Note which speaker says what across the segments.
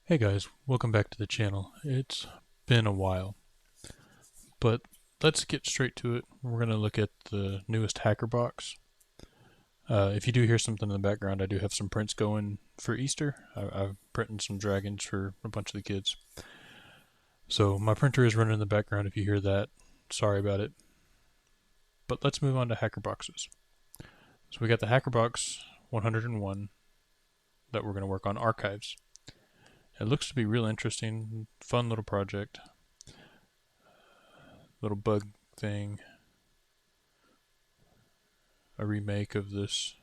Speaker 1: Hey guys, welcome back to the channel. It's been a while, but let's get straight to it. We're going to look at the newest Hackerbox. If you do hear something in the background, I do have some prints going for Easter. I've printed some dragons for a bunch of the kids. So my printer is running in the background if you hear that. Sorry about it. But let's move on to Hackerboxes. So we got the Hackerbox 101 that we're going to work on archives. It looks to be real interesting, fun little project. Little bug thing. A remake of this,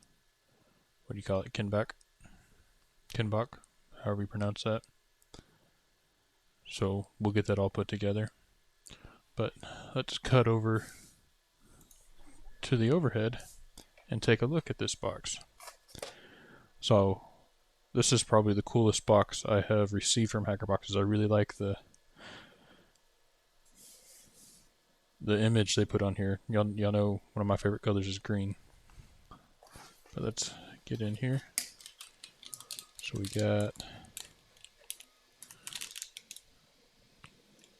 Speaker 1: what do you call it, Kinback? Kinback, however you pronounce that. So we'll get that all put together. But let's cut over to the overhead and take a look at this box. So this is probably the coolest box I have received from Hackerboxes. I really like the image they put on here. Y'all know one of my favorite colors is green. But let's get in here. So we got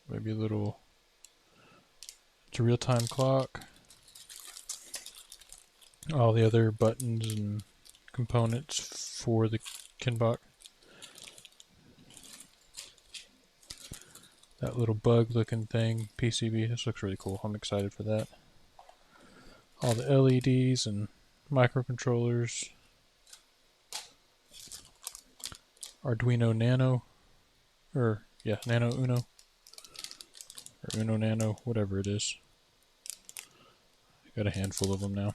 Speaker 1: maybe a little, it's a real-time clock. All the other buttons and components for the Kinback. That little bug looking thing, PCB, this looks really cool. I'm excited for that. All the LEDs and microcontrollers. Arduino Nano, Nano Uno, or Uno Nano, whatever it is. Got a handful of them now.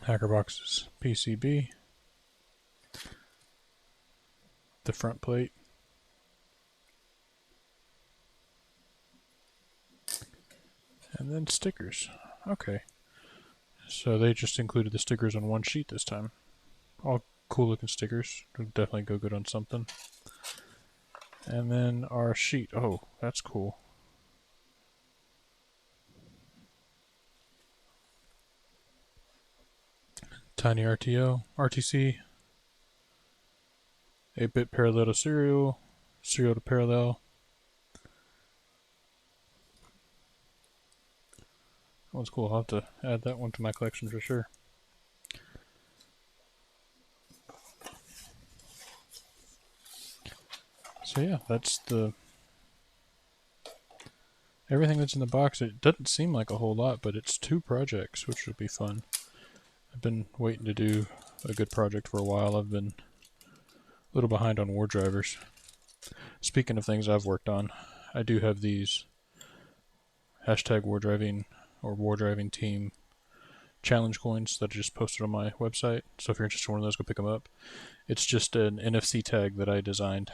Speaker 1: Hackerboxes PCB. The front plate. And then stickers. Okay. So they just included the stickers on one sheet this time. All cool looking stickers. It'll definitely go good on something. And then our sheet. Oh, that's cool. Tiny RTC, 8-bit parallel to serial, serial to parallel. That one's cool. I'll have to add that one to my collection for sure. So yeah, that's everything that's in the box. It doesn't seem like a whole lot, but it's 2 projects, which will be fun. I've been waiting to do a good project for a while. I've been a little behind on war drivers. Speaking of things I've worked on, I do have these #WarDriving or War Driving Team challenge coins that I just posted on my website. So if you're interested in one of those, go pick them up. It's just an NFC tag that I designed.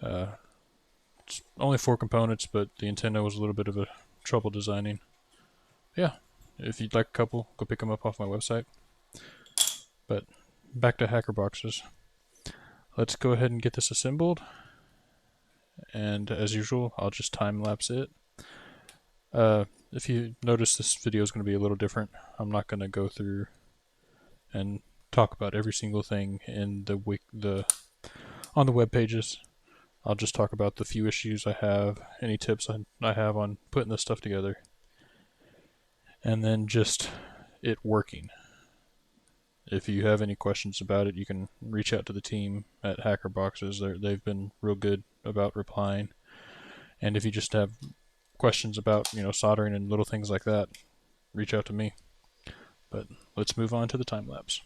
Speaker 1: It's only 4 components, but the antenna was a little bit of a trouble designing. Yeah, if you'd like a couple, go pick them up off my website. But back to Hackerboxes. Let's go ahead and get this assembled. And as usual, I'll just time-lapse it. If you notice, this video is going to be a little different. I'm not going to go through and talk about every single thing in on the web pages. I'll just talk about the few issues I have, any tips I have on putting this stuff together, and then just it working. If you have any questions about it, you can reach out to the team at Hackerboxes. They've been real good about replying. And if you just have questions about, soldering and little things like that, reach out to me. But let's move on to the time lapse.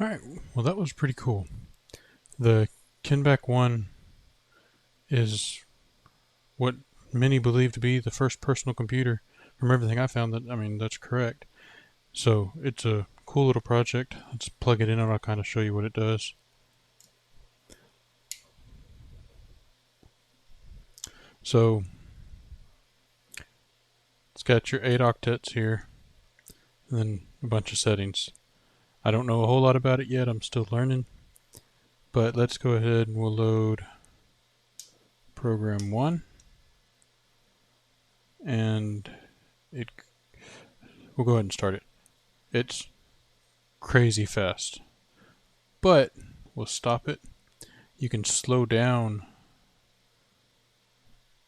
Speaker 1: Alright, well that was pretty cool. The Kinback 1 is what many believe to be the first personal computer. From everything I found, that's correct. So it's a cool little project. Let's plug it in and I'll kind of show you what it does. So it's got your 8 octets here, and then a bunch of settings. I don't know a whole lot about it yet, I'm still learning. But let's go ahead and we'll load program 1. And we'll go ahead and start it. It's crazy fast. But we'll stop it. You can slow down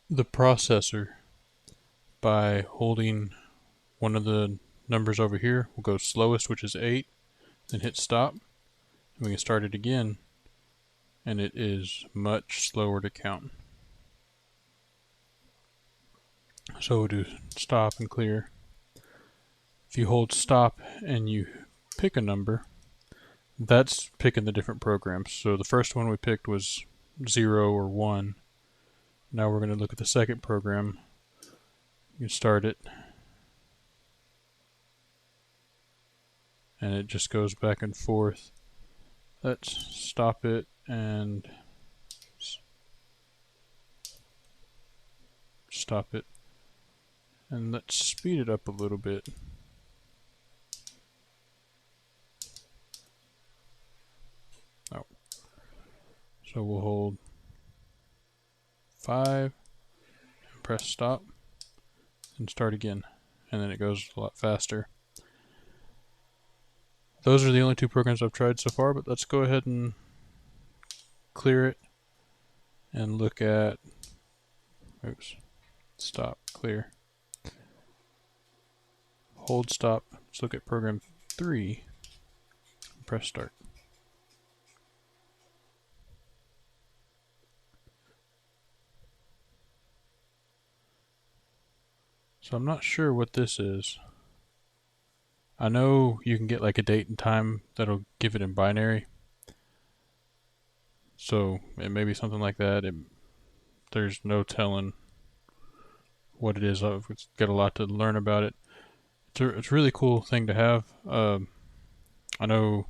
Speaker 1: the processor by holding one of the numbers over here. We'll go slowest, which is 8, then hit stop. And we can start it again, and it is much slower to count. So we'll do stop and clear. If you hold stop and you pick a number, that's picking the different programs. So the first one we picked was 0 or 1. Now we're going to look at the second program. You can start it, and it just goes back and forth. Let's stop it and stop it, and let's speed it up a little bit. Oh, so we'll hold 5 and press stop and start again, and then it goes a lot faster. Those are the only 2 programs I've tried so far, but let's go ahead and clear it and look at, oops, stop, clear, hold stop. Let's look at program 3 and press start. So I'm not sure what this is. I know you can get like a date and time that'll give it in binary. So it may be something like that. There's no telling what it is. I've got a lot to learn about it. It's a really cool thing to have. I know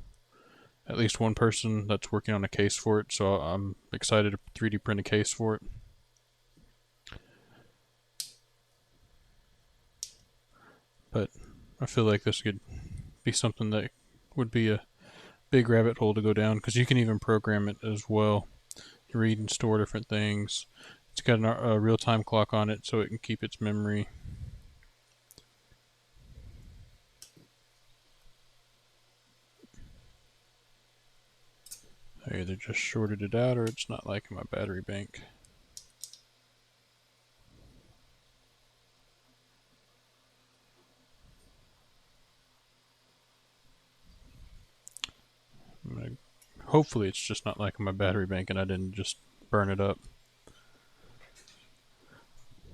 Speaker 1: at least one person that's working on a case for it, so I'm excited to 3D print a case for it. But I feel like this could be something that would be a big rabbit hole to go down, because you can even program it as well to read and store different things. It's got a real-time clock on it so it can keep its memory. I either just shorted it out or it's not liking my battery bank. Hopefully it's just not liking my battery bank and I didn't just burn it up.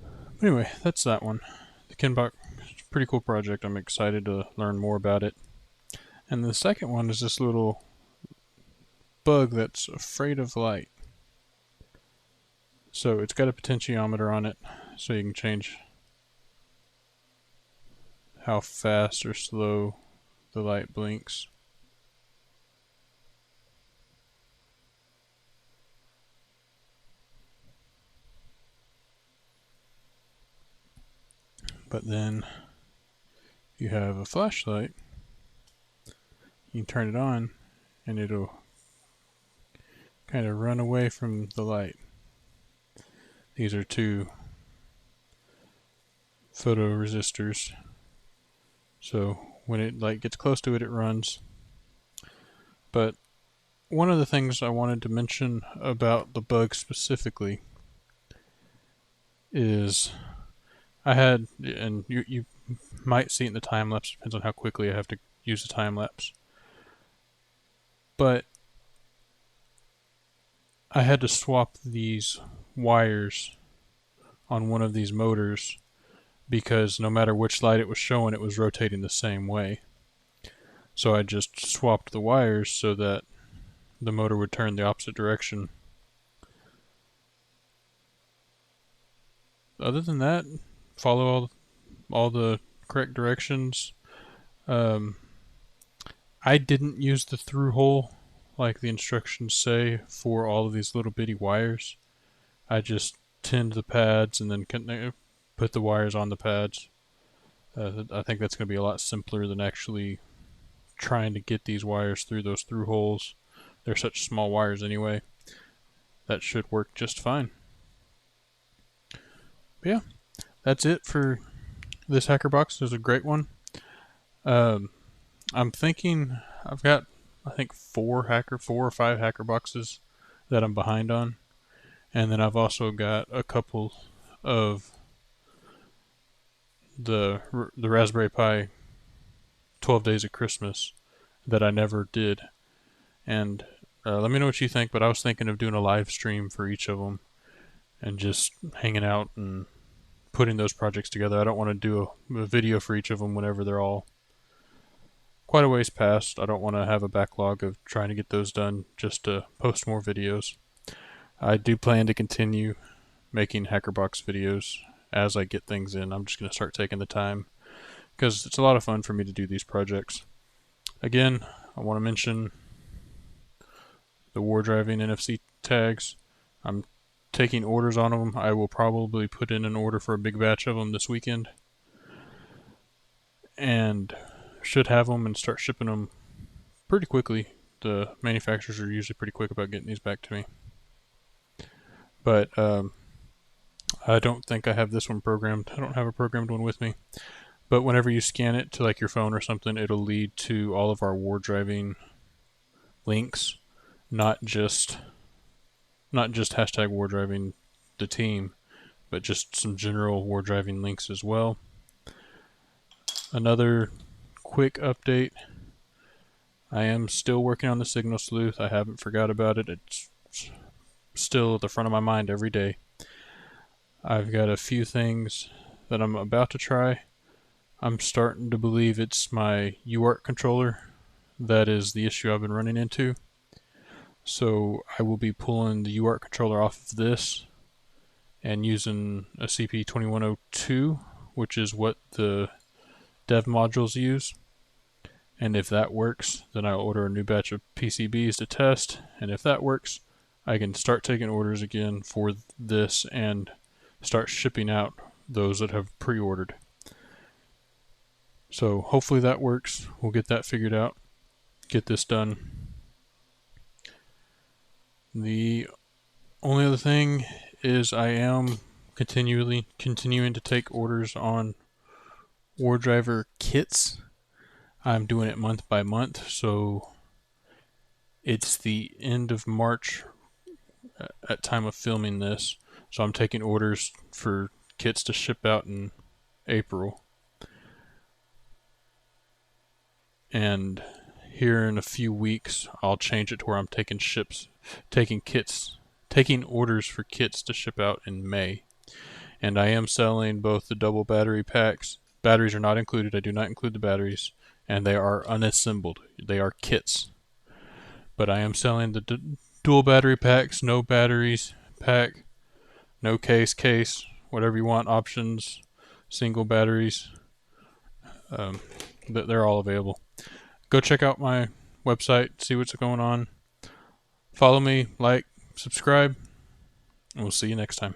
Speaker 1: But anyway, that's that one. The Kinback is a pretty cool project. I'm excited to learn more about it. And the second one is this little bug that's afraid of light. So it's got a potentiometer on it, so you can change how fast or slow the light blinks. But then you have a flashlight, you can turn it on and it'll kind of run away from the light. These are 2 photoresistors, so when it light gets close to it, it runs. But one of the things I wanted to mention about the bug specifically is I had, and you might see it in the time lapse, depends on how quickly I have to use the time lapse, but I had to swap these wires on one of these motors because no matter which light it was showing, it was rotating the same way. So I just swapped the wires so that the motor would turn the opposite direction. Other than that, follow all the correct directions. I didn't use the through hole like the instructions say for all of these little bitty wires. I just tinned the pads and then put the wires on the pads. I think that's going to be a lot simpler than actually trying to get these wires through those through holes. They're such small wires anyway. That should work just fine. But yeah, that's it for this Hackerbox. It was a great one. I'm thinking I've got, I think, 4 or 5 Hackerboxes that I'm behind on. And then I've also got a couple of the Raspberry Pi 12 Days of Christmas that I never did. And let me know what you think, but I was thinking of doing a live stream for each of them and just hanging out and putting those projects together. I don't want to do a video for each of them whenever they're all quite a ways past. I don't want to have a backlog of trying to get those done just to post more videos. I do plan to continue making Hackerbox videos as I get things in. I'm just going to start taking the time because it's a lot of fun for me to do these projects. Again, I want to mention the war driving NFC tags. I'm taking orders on them. I will probably put in an order for a big batch of them this weekend and should have them and start shipping them pretty quickly. The manufacturers are usually pretty quick about getting these back to me. But I don't think I have this one programmed. I don't have a programmed one with me. But whenever you scan it to like your phone or something, it'll lead to all of our war driving links, not just hashtag war driving the team, but just some general war driving links as well. Another quick update. I am still working on the Signal Sleuth. I haven't forgot about it. It's still at the front of my mind every day. I've got a few things that I'm about to try. I'm starting to believe it's my UART controller that is the issue I've been running into. So I will be pulling the UART controller off of this and using a CP2102, which is what the dev modules use. And if that works, then I'll order a new batch of PCBs to test. And if that works, I can start taking orders again for this and start shipping out those that have pre-ordered. So hopefully that works. We'll get that figured out, get this done. The only other thing is I am continuing to take orders on War Driver kits. I'm doing it month by month, so it's the end of March at time of filming this. So I'm taking orders for kits to ship out in April. And here in a few weeks, I'll change it to where I'm taking orders for kits to ship out in May. And I am selling both the double battery packs. Batteries are not included. I do not include the batteries. And they are unassembled. They are kits. But I am selling the dual battery packs, no batteries pack, no case, whatever you want, options, single batteries. They're all available. Go check out my website, see what's going on. Follow me, like, subscribe, and we'll see you next time.